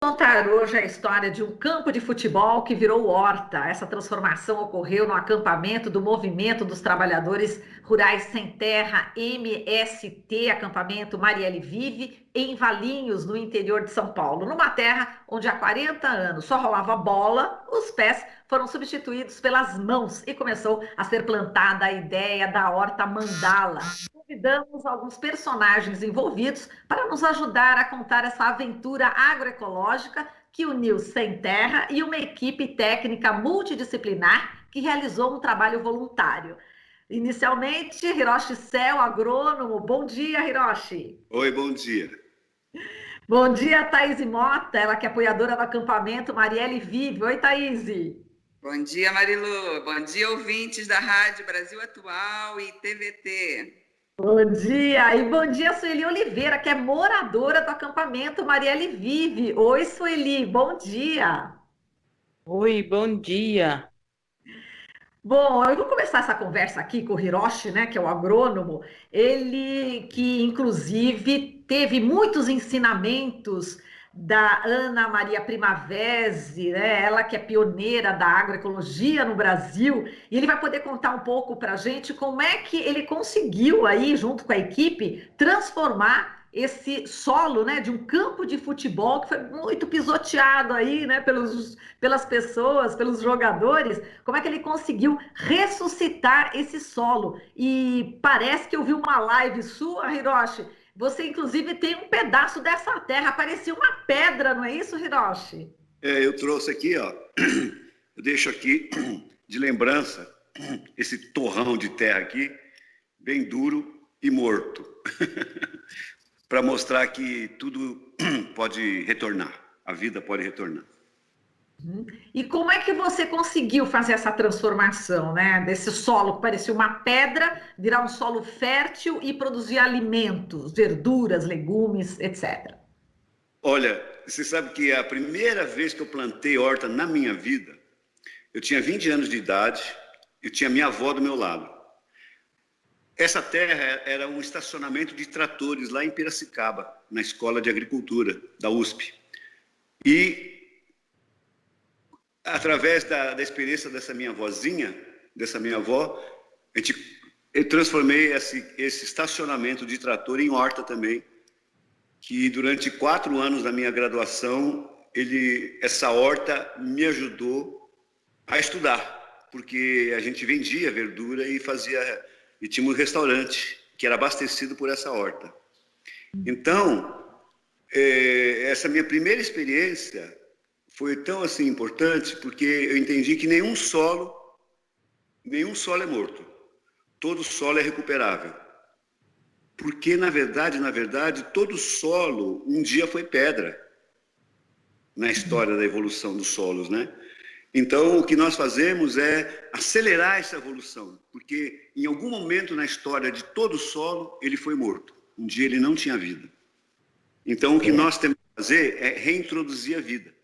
contar hoje a história de um campo de futebol que virou horta. Essa transformação ocorreu no acampamento do Movimento dos Trabalhadores Rurais Sem Terra, MST, acampamento Marielle Vive, em Valinhos, no interior de São Paulo. Numa terra onde há 40 anos só rolava bola, os pés foram substituídos pelas mãos e começou a ser plantada a ideia da horta mandala. Convidamos alguns personagens envolvidos para nos ajudar a contar essa aventura agroecológica que uniu Sem Terra e uma equipe técnica multidisciplinar que realizou um trabalho voluntário. Inicialmente, Hiroshi Cel, agrônomo. Bom dia, Hiroshi. Oi, bom dia. Bom dia, Thaís Mota, ela que é apoiadora do acampamento Marielle Vive. Oi, Thaís. Bom dia, Marilu. Bom dia, ouvintes da Rádio Brasil Atual e TVT. Bom dia, e bom dia, Sueli Oliveira, que é moradora do acampamento Marielle Vive. Oi, Sueli, bom dia. Oi, bom dia. Bom, eu vou começar essa conversa aqui com o Hiroshi, né, que é o agrônomo, ele que inclusive teve muitos ensinamentos da Ana Maria Primavesi, né, ela que é pioneira da agroecologia no Brasil, e ele vai poder contar um pouco para a gente como é que ele conseguiu aí, junto com a equipe, transformar esse solo, né, de um campo de futebol que foi muito pisoteado aí, né, pelas pessoas, pelos jogadores, como é que ele conseguiu ressuscitar esse solo. E parece que eu vi uma live sua, Hiroshi, você inclusive tem um pedaço dessa terra, parecia uma pedra, não é isso, Hiroshi? Eu trouxe aqui, ó, eu deixo aqui de lembrança esse torrão de terra aqui, bem duro e morto, para mostrar que tudo pode retornar, a vida pode retornar. E como é que você conseguiu fazer essa transformação, né? Desse solo que parecia uma pedra, virar um solo fértil e produzir alimentos, verduras, legumes, etc. Olha, você sabe que a primeira vez que eu plantei horta na minha vida, eu tinha 20 anos de idade, eu tinha minha avó do meu lado. Essa terra era um estacionamento de tratores lá em Piracicaba, na Escola de Agricultura da USP. E através da experiência dessa minha avózinha, dessa minha avó, eu transformei esse estacionamento de trator em horta também, que durante 4 anos da minha graduação, essa horta me ajudou a estudar, porque a gente vendia verdura e tinha um restaurante que era abastecido por essa horta. Então, essa minha primeira experiência foi tão assim importante, porque eu entendi que nenhum solo é morto. Todo solo é recuperável. Porque, na verdade, todo solo um dia foi pedra na história da evolução dos solos, né? Então, o que nós fazemos é acelerar essa evolução, porque em algum momento na história de todo solo, ele foi morto. Um dia ele não tinha vida. Então, o que nós temos que fazer é reintroduzir a vida.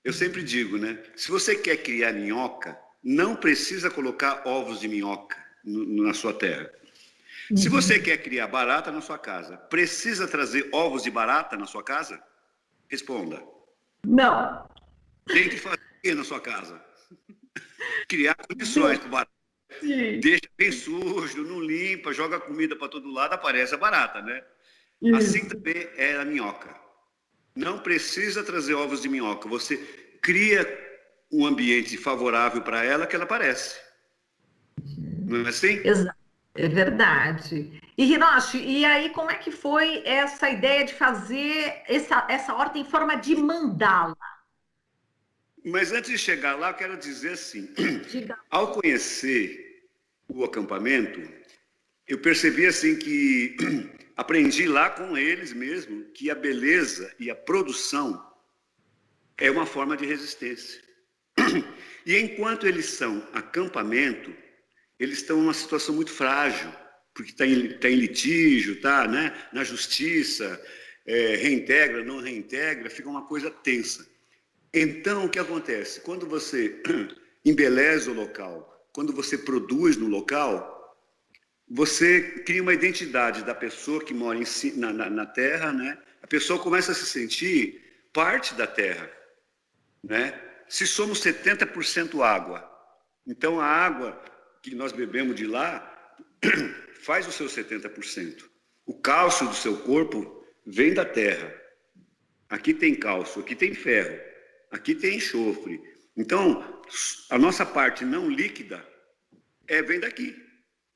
Eu sempre digo, né? Se você quer criar minhoca, não precisa colocar ovos de minhoca na sua terra. Se você quer criar barata na sua casa, precisa trazer ovos de barata na sua casa? Responda. Não. Tem que fazer o que na sua casa? Criar condições para o barata. Sim. Deixa bem sujo, não limpa, joga comida para todo lado, aparece a barata, né? Isso. Assim também é a minhoca. Não precisa trazer ovos de minhoca. Você cria um ambiente favorável para ela que ela aparece. Não é assim? Exato. É verdade. E, Hiroshi, e aí como é que foi essa ideia de fazer essa horta em forma de mandala? Mas antes de chegar lá, eu quero dizer assim, Diga. ao conhecer o acampamento, eu percebi assim que aprendi lá com eles mesmo que a beleza e a produção é uma forma de resistência. E enquanto eles são acampamento, eles estão numa situação muito frágil, porque está em litígio, está, né, na justiça, reintegra, não reintegra, fica uma coisa tensa. Então, o que acontece? Quando você embeleza o local, quando você produz no local, você cria uma identidade da pessoa que mora na terra, né? A pessoa começa a se sentir parte da terra, né? Se somos 70% água, então a água que nós bebemos de lá faz os seus 70%. O cálcio do seu corpo vem da terra. Aqui tem cálcio, aqui tem ferro, aqui tem enxofre. Então, a nossa parte não líquida vem daqui,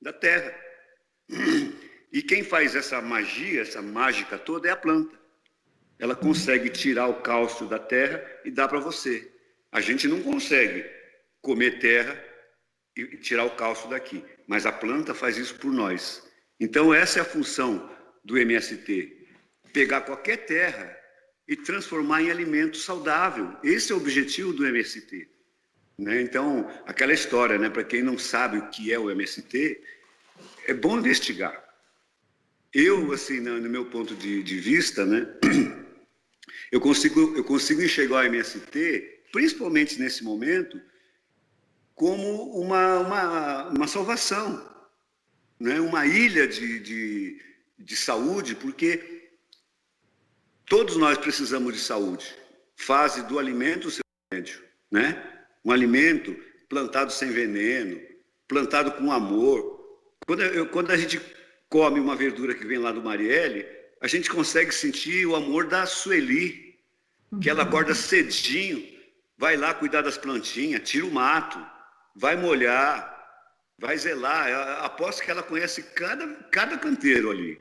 da terra. E quem faz essa magia, essa mágica toda é a planta. Ela consegue tirar o cálcio da terra e dar para você. A gente não consegue comer terra e tirar o cálcio daqui, mas a planta faz isso por nós. Então essa é a função do MST, pegar qualquer terra e transformar em alimento saudável. Esse é o objetivo do MST, né? Então, aquela história, né? Para quem não sabe o que é o MST, é bom investigar. Eu, assim, no meu ponto de vista, né? Eu consigo enxergar o MST, principalmente nesse momento, como uma salvação, né? Uma ilha de saúde, porque todos nós precisamos de saúde. Fase do alimento, o seu remédio, né? Um alimento plantado sem veneno, plantado com amor. Quando a gente come uma verdura que vem lá do Marielle, a gente consegue sentir o amor da Sueli, que ela acorda cedinho, vai lá cuidar das plantinhas, tira o mato, vai molhar, vai zelar. Eu aposto que ela conhece cada canteiro ali.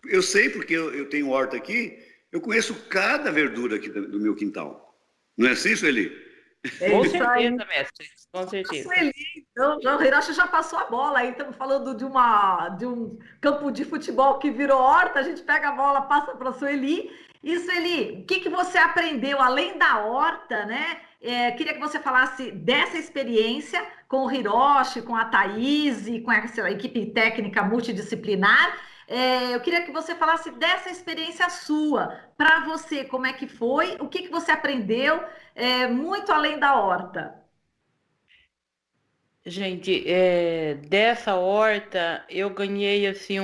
Eu sei porque eu tenho horta aqui, eu conheço cada verdura aqui do meu quintal. Não é assim, Sueli? Com certeza, mestre, com certeza. O Hiroshi já passou a bola aí, estamos falando de um campo de futebol que virou horta, a gente pega a bola, passa para a Sueli. E Sueli, o que você aprendeu além da horta, né? Queria que você falasse dessa experiência com o Hiroshi, com a Thaís e com essa equipe técnica multidisciplinar. Eu queria que você falasse dessa experiência sua, para você, como é que foi, o que você aprendeu, muito além da horta. Gente, dessa horta eu ganhei assim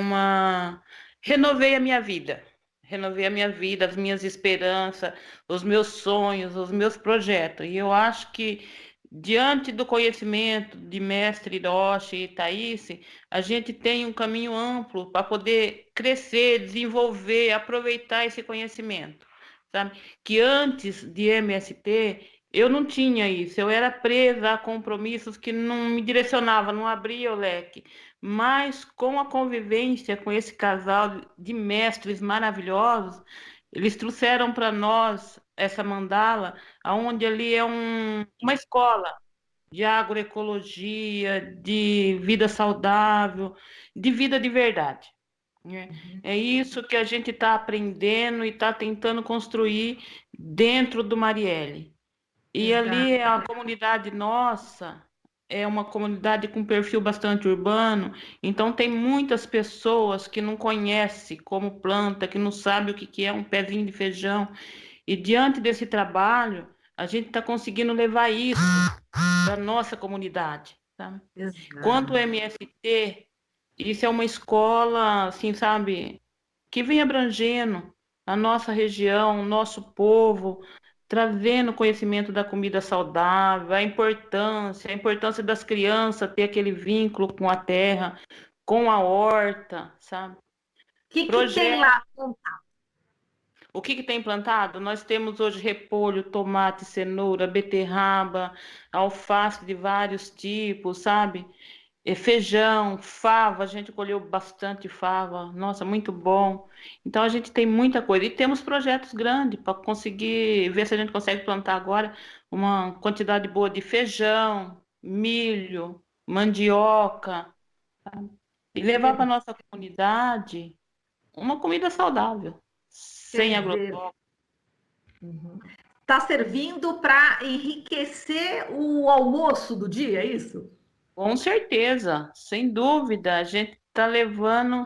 renovei a minha vida. Renovei a minha vida, as minhas esperanças, os meus sonhos, os meus projetos. E eu acho que diante do conhecimento de mestre Hiroshi e Thaís, a gente tem um caminho amplo para poder crescer, desenvolver, aproveitar esse conhecimento, sabe? Que antes de MST eu não tinha isso, eu era presa a compromissos que não me direcionavam, não abria o leque. Mas com a convivência com esse casal de mestres maravilhosos, eles trouxeram para nós essa mandala, onde ali é uma escola de agroecologia, de vida saudável, de vida de verdade, né? É isso que a gente está aprendendo e está tentando construir dentro do Marielle. E ali a comunidade nossa é uma comunidade com perfil bastante urbano, então tem muitas pessoas que não conhecem como planta, que não sabem o que é um pezinho de feijão. E diante desse trabalho, a gente está conseguindo levar isso para a nossa comunidade, tá? Quanto ao MST, isso é uma escola, assim, sabe, que vem abrangendo a nossa região, o nosso povo, trazendo conhecimento da comida saudável, a importância das crianças ter aquele vínculo com a terra, com a horta, sabe? O que tem lá? O que tem plantado? Nós temos hoje repolho, tomate, cenoura, beterraba, alface de vários tipos, sabe? Feijão, fava, a gente colheu bastante fava, nossa, muito bom. Então a gente tem muita coisa. E temos projetos grandes para conseguir ver se a gente consegue plantar agora uma quantidade boa de feijão, milho, mandioca, sabe? E levar para nossa comunidade uma comida saudável, sem agrotóxicos. Está servindo para enriquecer o almoço do dia, é isso? Com certeza, sem dúvida, a gente tá levando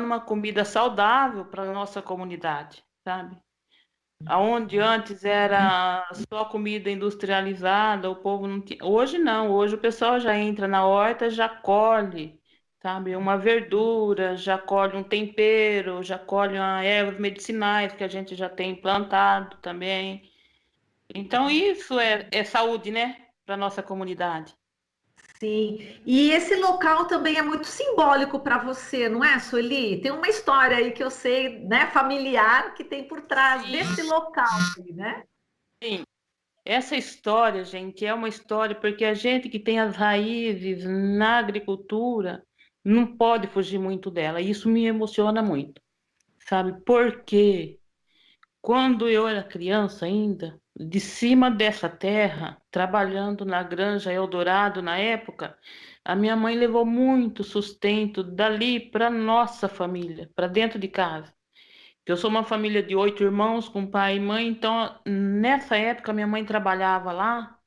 uma comida saudável para a nossa comunidade, sabe? Aonde antes era só comida industrializada, o povo não tinha. Hoje não, hoje o pessoal já entra na horta, já colhe, sabe? Uma verdura, já colhe um tempero, já colhe ervas medicinais que a gente já tem plantado também. Então, isso é saúde, né? Para nossa comunidade. Sim. E esse local também é muito simbólico para você, não é, Sueli? Tem uma história aí que eu sei, né, familiar, que tem por trás desse Sim, local aí, né? sim. Essa história, gente, é uma história porque a gente que tem as raízes na agricultura não pode fugir muito dela. Isso me emociona muito, sabe? Porque quando eu era criança ainda, de cima dessa terra, trabalhando na Granja Eldorado na época, a minha mãe levou muito sustento dali para nossa família, para dentro de casa. Eu sou uma família de 8 irmãos com pai e mãe, então nessa época minha mãe trabalhava lá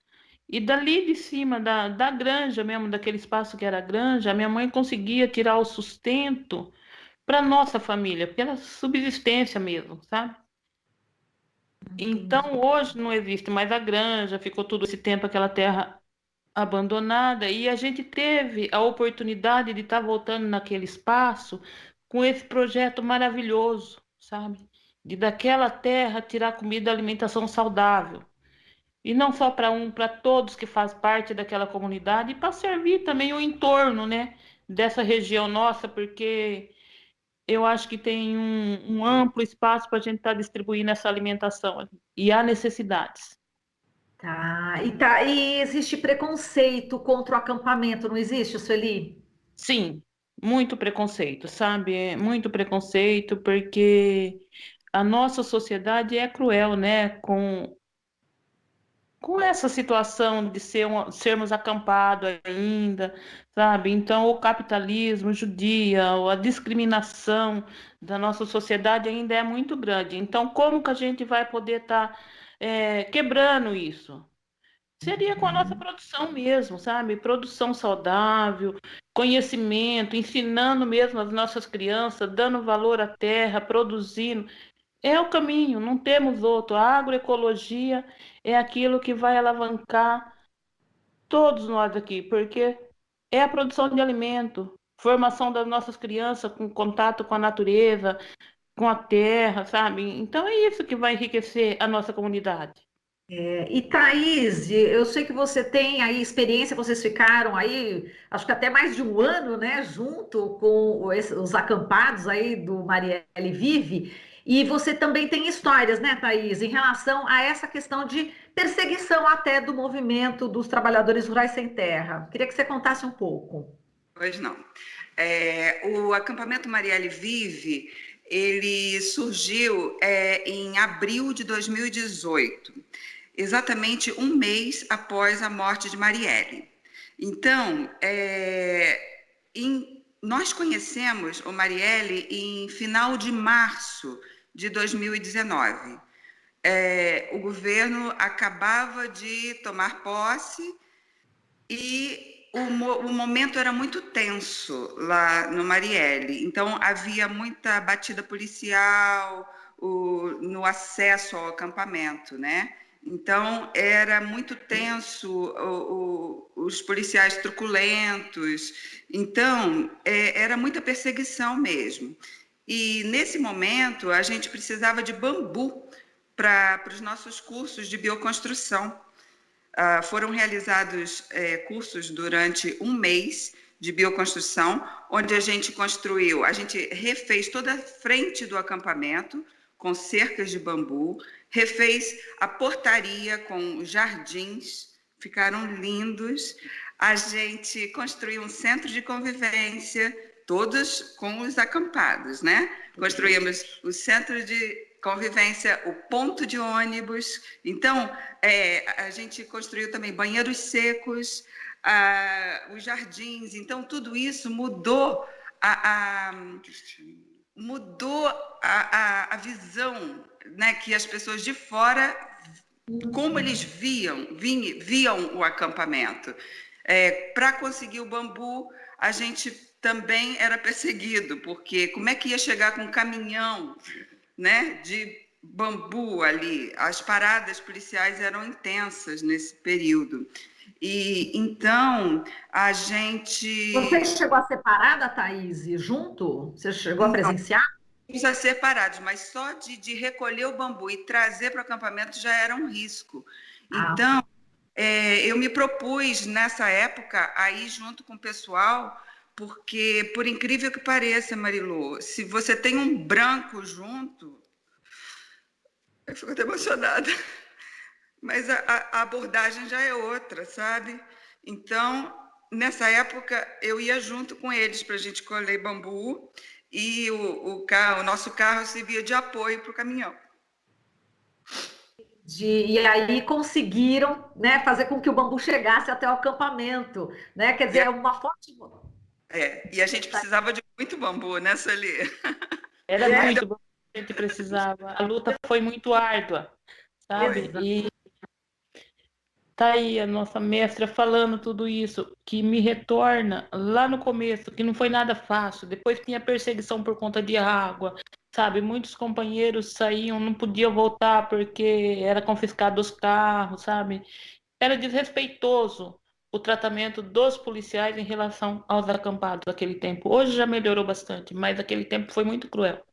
e dali de cima da granja mesmo, daquele espaço que era a granja, a minha mãe conseguia tirar o sustento para nossa família, pela subsistência mesmo, sabe? Entendi. Então hoje não existe mais a granja, ficou todo esse tempo aquela terra abandonada e a gente teve a oportunidade de estar voltando naquele espaço com esse projeto maravilhoso, sabe? De daquela terra tirar comida e alimentação saudável. E não só para todos que fazem parte daquela comunidade, e para servir também o entorno, né, dessa região nossa, porque eu acho que tem um amplo espaço para a gente estar distribuindo essa alimentação ali. E há necessidades. Tá. E existe preconceito contra o acampamento, não existe, Sueli? Sim, muito preconceito, sabe? Muito preconceito, porque a nossa sociedade é cruel, né? Com essa situação de sermos acampados ainda, sabe? Então, o capitalismo, judia, a discriminação da nossa sociedade ainda é muito grande. Então, como que a gente vai poder estar quebrando isso? Seria com a nossa produção mesmo, sabe? Produção saudável, conhecimento, ensinando mesmo as nossas crianças, dando valor à terra, produzindo. É o caminho, não temos outro. A agroecologia é aquilo que vai alavancar todos nós aqui, porque é a produção de alimento, formação das nossas crianças com contato com a natureza, com a terra, sabe? Então é isso que vai enriquecer a nossa comunidade. E Thaís, eu sei que você tem aí experiência, vocês ficaram aí, acho que até mais de um ano, né, junto com os acampados aí do Marielle Vive, e você também tem histórias, né, Thaís, em relação a essa questão de perseguição até do movimento dos trabalhadores rurais sem terra. Queria que você contasse um pouco. Pois não. O acampamento Marielle Vive, ele surgiu em abril de 2018, exatamente um mês após a morte de Marielle. Então, nós conhecemos o Marielle em final de março de 2019. O governo acabava de tomar posse e o momento era muito tenso lá no Marielle. Então, havia muita batida policial no acesso ao acampamento, né? Então, era muito tenso, os policiais truculentos. Então, era muita perseguição mesmo. E, nesse momento, a gente precisava de bambu para os nossos cursos de bioconstrução. Foram realizados cursos durante um mês de bioconstrução, onde a gente refez toda a frente do acampamento com cercas de bambu, refez a portaria com jardins, ficaram lindos. A gente construiu um centro de convivência, todos com os acampados, né? Construímos o centro de convivência, o ponto de ônibus. Então, a gente construiu também banheiros secos, os jardins. Então, tudo isso mudou a visão, né, que as pessoas de fora, como eles viam o acampamento. Para conseguir o bambu, a gente também era perseguido, porque como é que ia chegar com um caminhão, né, de bambu ali? As paradas policiais eram intensas nesse período. E então a gente Você chegou a separar da Thaís junto? Você chegou a presenciar? já separados, mas só de recolher o bambu e trazer para o acampamento já era um risco. Ah, Então, eu me propus nessa época a ir junto com o pessoal, porque, por incrível que pareça, Marilu, se você tem um branco junto, eu fico até emocionada, mas a abordagem já é outra, sabe? Então, nessa época, eu ia junto com eles para a gente colher bambu e o nosso carro servia de apoio para o caminhão. e aí conseguiram, né, fazer com que o bambu chegasse até o acampamento, né? Quer dizer, E a, é uma forte. e a gente precisava de muito bambu, né, Sueli? Era É, muito bom, a gente precisava. A luta foi muito árdua, sabe? exato. E tá aí a nossa mestra falando tudo isso, que me retorna lá no começo, que não foi nada fácil. Depois tinha perseguição por conta de água, sabe? Muitos companheiros saíam, não podiam voltar porque era confiscado os carros, sabe? Era desrespeitoso o tratamento dos policiais em relação aos acampados naquele tempo. Hoje já melhorou bastante, mas aquele tempo foi muito cruel.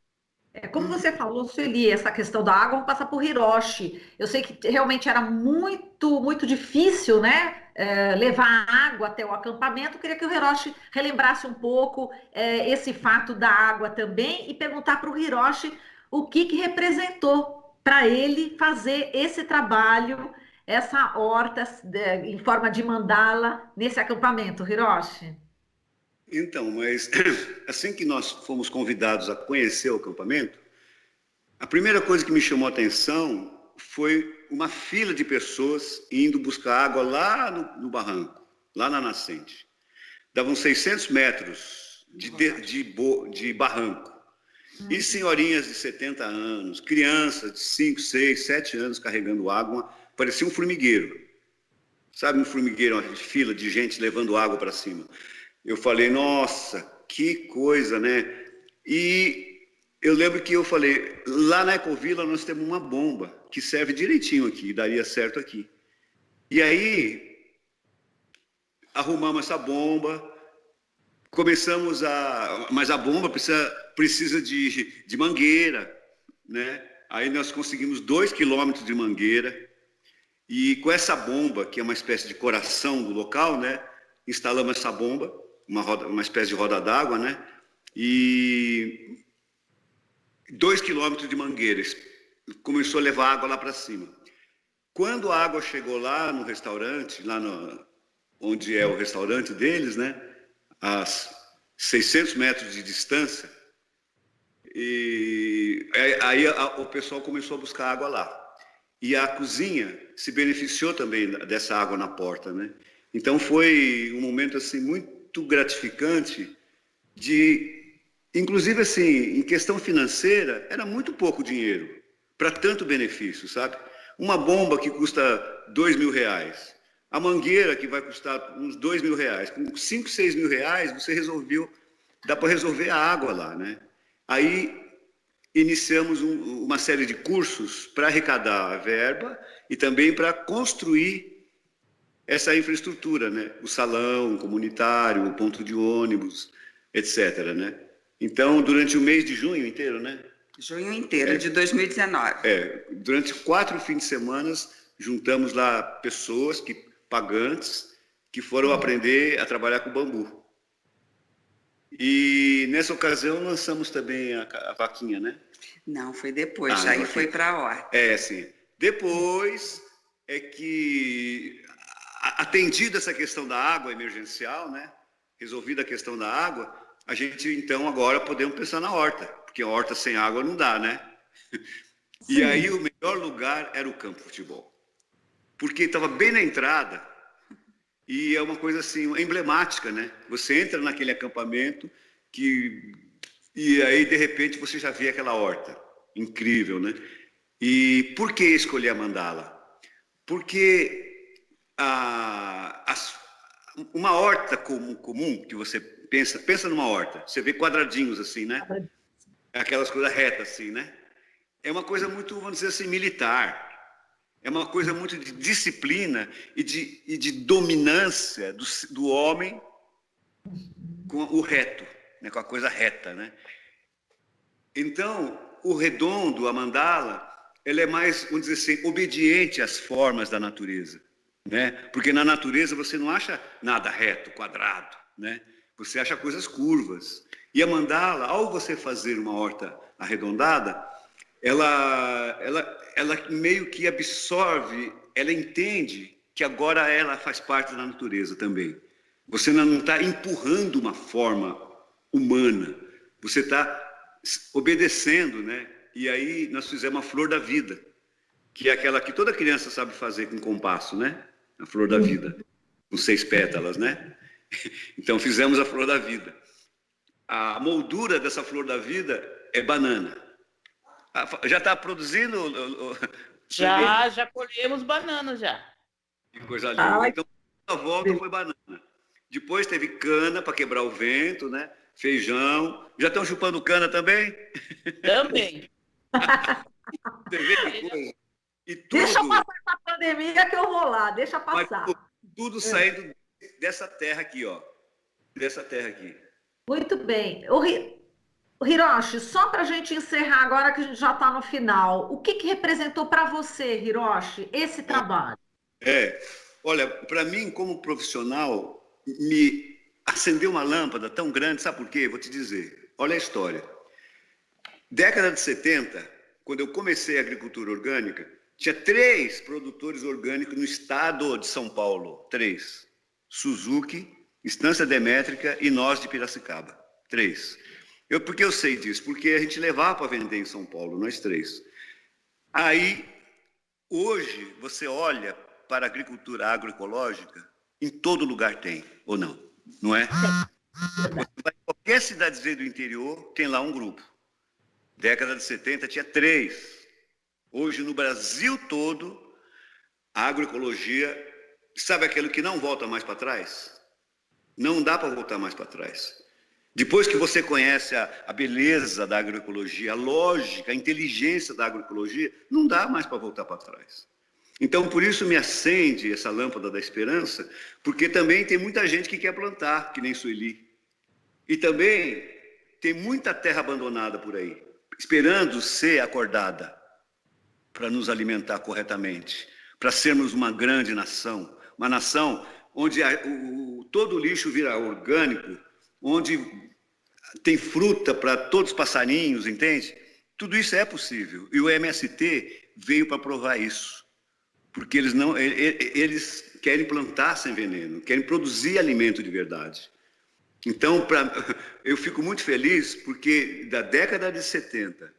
Como você falou, Sueli, essa questão da água, vamos passar por Hiroshi. Eu sei que realmente era muito, muito difícil, né, levar água até o acampamento. Eu queria que o Hiroshi relembrasse um pouco esse fato da água também e perguntar para o Hiroshi o que representou para ele fazer esse trabalho, essa horta em forma de mandala nesse acampamento, Hiroshi. Então, mas assim que nós fomos convidados a conhecer o acampamento, a primeira coisa que me chamou a atenção foi uma fila de pessoas indo buscar água lá no barranco, lá na nascente. Davam 600 metros de barranco. E senhorinhas de 70 anos, crianças de 5, 6, 7 anos carregando água, parecia um formigueiro. Sabe, um formigueiro, uma fila de gente levando água para cima. Eu falei, nossa, que coisa, né? E eu lembro que eu falei, lá na Ecovila nós temos uma bomba que serve direitinho aqui, daria certo aqui. E aí, arrumamos essa bomba, começamos a... Mas a bomba precisa de mangueira, né? Aí nós conseguimos 2 quilômetros de mangueira e com essa bomba, que é uma espécie de coração do local, né? Instalamos essa bomba, uma espécie de roda d'água, né? E 2 quilômetros de mangueiras. Começou a levar água lá para cima. Quando a água chegou lá no restaurante, onde é o restaurante deles, né? A 600 metros de distância, e aí o pessoal começou a buscar água lá. E a cozinha se beneficiou também dessa água na porta, né? Então foi um momento assim muito gratificante inclusive assim, em questão financeira, era muito pouco dinheiro para tanto benefício, sabe? Uma bomba que custa R$ 2.000, a mangueira que vai custar uns R$ 2.000, com 5, 6 mil reais dá para resolver a água lá, né? Aí iniciamos uma série de cursos para arrecadar a verba e também para construir essa infraestrutura, né? O salão comunitário, o ponto de ônibus, etc., né? Então, durante o mês de junho inteiro, né? Junho inteiro, de 2019. Durante 4 fins de semana, juntamos lá pessoas, pagantes, que foram aprender a trabalhar com bambu. E nessa ocasião lançamos também a vaquinha, né? Não, foi depois, aí foi para a horta. Sim. Depois é que, atendida essa questão da água emergencial, né? Resolvida a questão da água, a gente então agora podemos pensar na horta, porque a horta sem água não dá, né? Sim. E aí o melhor lugar era o campo de futebol, porque estava bem na entrada e é uma coisa assim emblemática, né? Você entra naquele acampamento e aí de repente você já vê aquela horta incrível, né? E por que escolher a mandala? Porque uma horta comum que você pensa numa horta, você vê quadradinhos assim, né? Aquelas coisas retas assim, né? É uma coisa muito, vamos dizer assim, militar. É uma coisa muito de disciplina e de dominância do homem com o reto, né? Com a coisa reta, né? Então, o redondo, a mandala, ela é mais, vamos dizer assim, obediente às formas da natureza, né? Porque na natureza você não acha nada reto, quadrado, né? Você acha coisas curvas. E a mandala, ao você fazer uma horta arredondada, ela meio que absorve, ela entende que agora ela faz parte da natureza também. Você não está empurrando uma forma humana, você está obedecendo, né? E aí nós fizemos a flor da vida, que é aquela que toda criança sabe fazer com compasso, né? A flor da vida, com 6 pétalas, né? Então fizemos a flor da vida. A moldura dessa flor da vida é banana. Já está produzindo? Já colhemos bananas já. Que coisa linda. Então, a volta foi banana. Depois teve cana para quebrar o vento, né? Feijão. Já estão chupando cana também? Também. Você vê que coisa? E tudo, deixa passar essa pandemia que eu vou lá, deixa passar. Tudo saindo dessa terra aqui, ó. Dessa terra aqui. Muito bem. O Hiroshi, só para a gente encerrar agora que a gente já está no final, o que representou para você, Hiroshi, esse trabalho? Olha, para mim, como profissional, me acendeu uma lâmpada tão grande, sabe por quê? Vou te dizer. Olha a história. Década de 70, quando eu comecei a agricultura orgânica, tinha 3 produtores orgânicos no estado de São Paulo. 3. Suzuki, Estância Demétrica e nós de Piracicaba. 3. Por que eu sei disso? Porque a gente levava para vender em São Paulo, nós 3. Aí, hoje, você olha para a agricultura agroecológica, em todo lugar tem, ou não? Não é? Você vai em qualquer cidadezinha do interior, tem lá um grupo. Década de 70 tinha 3. Hoje, no Brasil todo, a agroecologia, sabe aquilo que não volta mais para trás? Não dá para voltar mais para trás. Depois que você conhece a beleza da agroecologia, a lógica, a inteligência da agroecologia, não dá mais para voltar para trás. Então, por isso me acende essa lâmpada da esperança, porque também tem muita gente que quer plantar, que nem Sueli. E também tem muita terra abandonada por aí, esperando ser acordada para nos alimentar corretamente, para sermos uma grande nação, uma nação onde todo o lixo vira orgânico, onde tem fruta para todos os passarinhos, entende? Tudo isso é possível. E o MST veio para provar isso. Porque eles querem plantar sem veneno, querem produzir alimento de verdade. Então, eu fico muito feliz porque da década de 70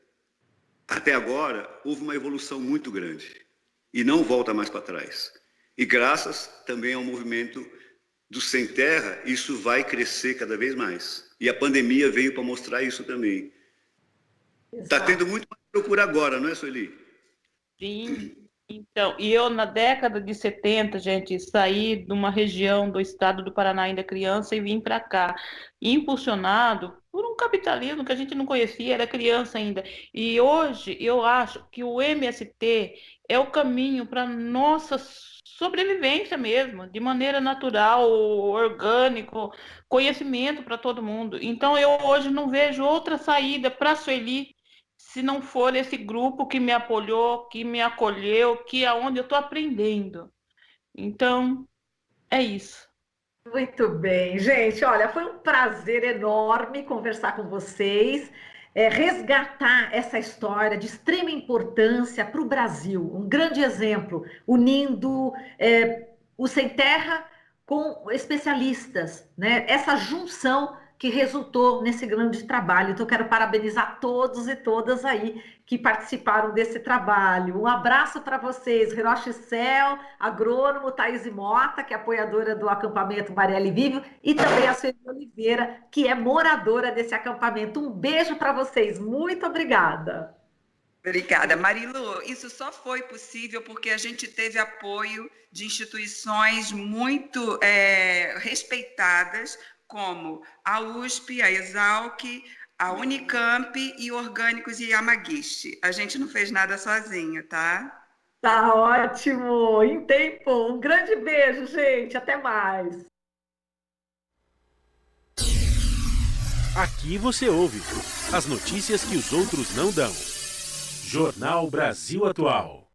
até agora houve uma evolução muito grande e não volta mais para trás. E graças também ao movimento do Sem Terra, isso vai crescer cada vez mais. E a pandemia veio para mostrar isso também. Está tendo muito mais procura agora, não é, Sueli? Sim. Então, e eu na década de 70, gente, saí de uma região do estado do Paraná ainda criança e vim para cá, impulsionado por um capitalismo que a gente não conhecia, era criança ainda. E hoje eu acho que o MST é o caminho para nossa sobrevivência mesmo, de maneira natural, orgânico, conhecimento para todo mundo. Então eu hoje não vejo outra saída para a Sueli se não for esse grupo que me apoiou, que me acolheu, que é onde eu estou aprendendo. Então, é isso. Muito bem, gente. Olha, foi um prazer enorme conversar com vocês, resgatar essa história de extrema importância para o Brasil. Um grande exemplo, unindo o Sem Terra com especialistas, né? Essa junção que resultou nesse grande trabalho. Então, eu quero parabenizar todos e todas aí que participaram desse trabalho. Um abraço para vocês, Hiroshi Cell, agrônomo, Thaís Mota, que é apoiadora do acampamento Marielle Vivo, e também a Sueli Oliveira, que é moradora desse acampamento. Um beijo para vocês, muito obrigada. Obrigada, Marilu. Isso só foi possível porque a gente teve apoio de instituições muito respeitadas, como a USP, a Exalc, a Unicamp e Orgânicos e Yamaguchi. A gente não fez nada sozinho, tá? Tá ótimo, em tempo. Um grande beijo, gente. Até mais. Aqui você ouve as notícias que os outros não dão. Jornal Brasil Atual.